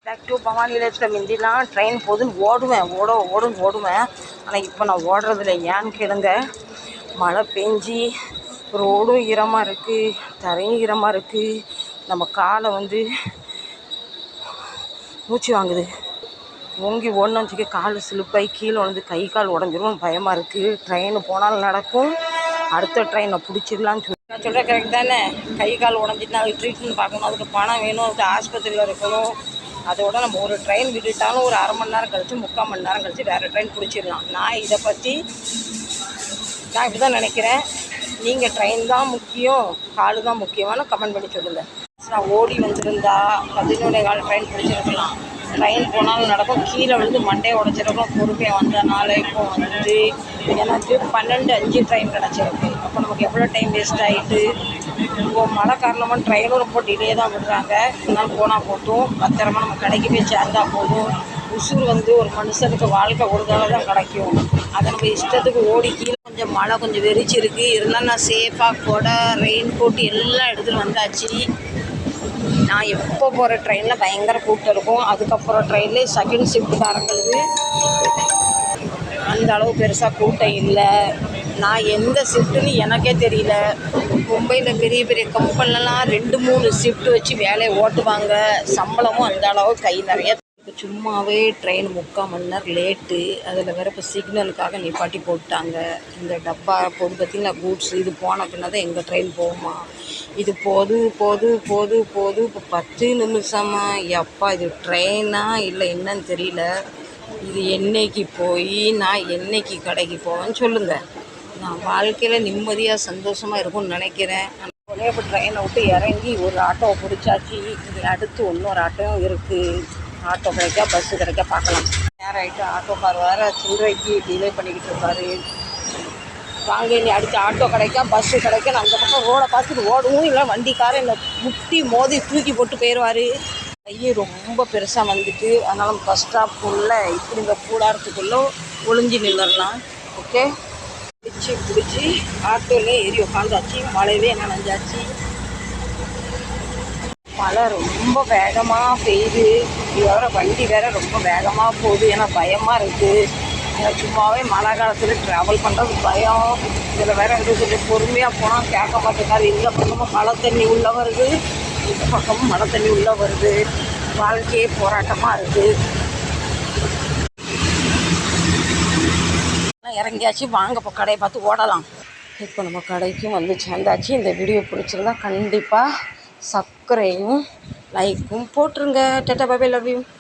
Back to Bhavani நிலையத்தில் முந்திலாம் train போதுன்னு ஓடுவேன். ஆனால் இப்போ நான் ஓடுறதில்ல. ஏன்னு கேளுங்க, மழை பெஞ்சி ரோடும் ஈரமாக இருக்குது, தரையும் ஈரமாக இருக்குது. நம்ம காலை மூச்சு வாங்குது. ஓங்கி ஓடணும்னு வச்சுக்க கால் ஸ்லிப்பாகி கீழே வந்து கை கால் உடஞ்சிரும். பயமாக இருக்குது. ட்ரெயின் போனாலும் நடக்கும். அடுத்த ட்ரெயினை பிடிச்சிடலான்னு நான் சொல்கிறேன் கரெக்ட் தானே? கை கால் உடஞ்சிட்டு அதுக்கு ட்ரீட்மெண்ட் பார்க்கணும், அதுக்கு பணம் வேணும், அதுக்கு ஆஸ்பத்திரியில் இருக்கணும். அதோட நம்ம ஒரு ட்ரெயின் விட்டுட்டாலும் ஒரு 1/2 மணி நேரம் கழித்து 3/4 மணி நேரம் கழித்து வேறு ட்ரெயின் பிடிச்சிடலாம். நான் இதை பற்றி இப்படி தான் நினைக்கிறேன். நீங்கள் ட்ரெயின் தான் முக்கியம், கால் தான் முக்கியமான கமெண்ட் பண்ணி சொல்லுங்கள். நான் ஓடி வந்திருந்தா 11:15 ட்ரெயின் பிடிச்சிருக்கலாம். ட்ரெயின் போனாலும் நடக்கும். கீழே விழுந்து மண்டையை உடச்சிருக்கோம். பொறுமையாக வந்ததுனால இப்போ எனக்கு 12:05 ட்ரெயின் கிடச்சிருக்கு. அப்போ நமக்கு எவ்வளோ டைம் வேஸ்ட் ஆகிட்டு. இப்போது மழை காரணமாக ட்ரெயினும் ரொம்ப டிலே தான் விடுறாங்க. இருந்தாலும் போனால் போட்டும், பத்திரமா நம்ம கடைக்கு போய் சேர்ந்தால் போதும். உசுர் ஒரு மனுஷனுக்கு வாழ்க்கை ஒரு தடவை தான் கிடைக்கும். அதை நம்ம இஷ்டத்துக்கு ஓடி கீழே மழை கொஞ்சம் வெறிச்சிருக்கு. இருந்தாலும் நான் சேஃபாக கொடை, ரெயின் கோட் எல்லாம் எடுத்துகிட்டு வந்தாச்சு. நான் எப்போ போகிற ட்ரெயினில் பயங்கர கூட்டம் இருக்கும். அதுக்கப்புறம் ட்ரெயின்லேயே செகண்ட் ஷிஃப்ட்டுக்காரங்களுக்கு அந்த அளவு பெருசாக கூட்டம் இல்லை. நான் எந்த ஷிஃப்ட்டுன்னு எனக்கே தெரியல. மும்பையில் பெரிய பெரிய கம்பெனிலலாம் 2-3 ஷிஃப்ட் வச்சு வேலையை ஓட்டுவாங்க. சம்பளமும் அந்த அளவு கை நிறைய. இப்போ சும்மாவே ட்ரெயின் 3/4 மணி நேரம் லேட்டு. அதில் வேறு இப்போ சிக்னலுக்காக நிப்பாட்டி போட்டாங்க. இந்த டப்பா போது பார்த்திங்களா, கூட்ஸ் இது போன பின்னா தான் எங்கள் ட்ரெயின் போகுமா. இது போது இப்போ 10 நிமிஷமா. எப்பா இது ட்ரெயினா இல்லை என்னன்னு தெரியல. இது என்னைக்கு போய் நான் என்னைக்கு கடைக்கு போவேன்னு சொல்லுங்கள். நான் வாழ்க்கையில் நிம்மதியாக சந்தோஷமாக இருக்கும்னு நினைக்கிறேன். உடனே இப்போ ட்ரெயினை விட்டு இறங்கி ஒரு ஆட்டோவை பிடிச்சாச்சு. இது அடுத்து இன்னொரு ஆட்டோவும் இருக்குது. ஆட்டோ கிடைக்கா பஸ்ஸு கிடைக்கா பார்க்கலாம். நேரம் ஆகிட்டு ஆட்டோக்கார் வேறு சில்லறைக்கு டிலே பண்ணிக்கிட்டு இருப்பார். வாங்க நீ அடுத்த ஆட்டோ கிடைக்கா பஸ்ஸு கிடைக்கா. நான் அந்த பக்கம் ரோடை பார்த்துட்டு ஓடவும் இல்லை. வண்டிக்காரன் என்னை முட்டி மோதி தூக்கி போட்டு போயிடுவார். கையை ரொம்ப பெருசாக வந்துட்டு. அதனால் பஸ் ஸ்டாப்புக்குள்ளே இப்படி இந்த கூடாரத்துக்குள்ளே ஒளிஞ்சு நின்றுடலாம். ஓகே, பிடிச்சி ஆட்டோலேயே ஏறி உட்காந்தாச்சு. மழையிலே நனைஞ்சாச்சு. மழை ரொம்ப வேகமாக பெய்யுது. இது வண்டி வேறு ரொம்ப வேகமாக போகுது. ஏன்னா பயமாக இருக்குது. எனக்கு சும்மாவே மழை காலத்தில் ட்ராவல் பண்ணுறது பயம். இதில் வேறு கொஞ்சம் பொறுமையாக போனால் கேட்க மாட்டேங்காது. இந்த பக்கமும் மழை தண்ணி உள்ளே வருது, இந்த பக்கமும் மழை தண்ணி உள்ளே வருது. வாழ்க்கையே போராட்டமாக இருக்குது. இறங்கியாச்சு. வாங்க இப்போ கடையை பார்த்து ஓடலாம். இப்போ நம்ம கடைக்கும் சேர்ந்தாச்சு. இந்த வீடியோ பிடிச்சிருந்தா கண்டிப்பாக சப்ஸ்கிரைபும் லைக்கும் போட்டுருங்க. Tata bye bye, love you.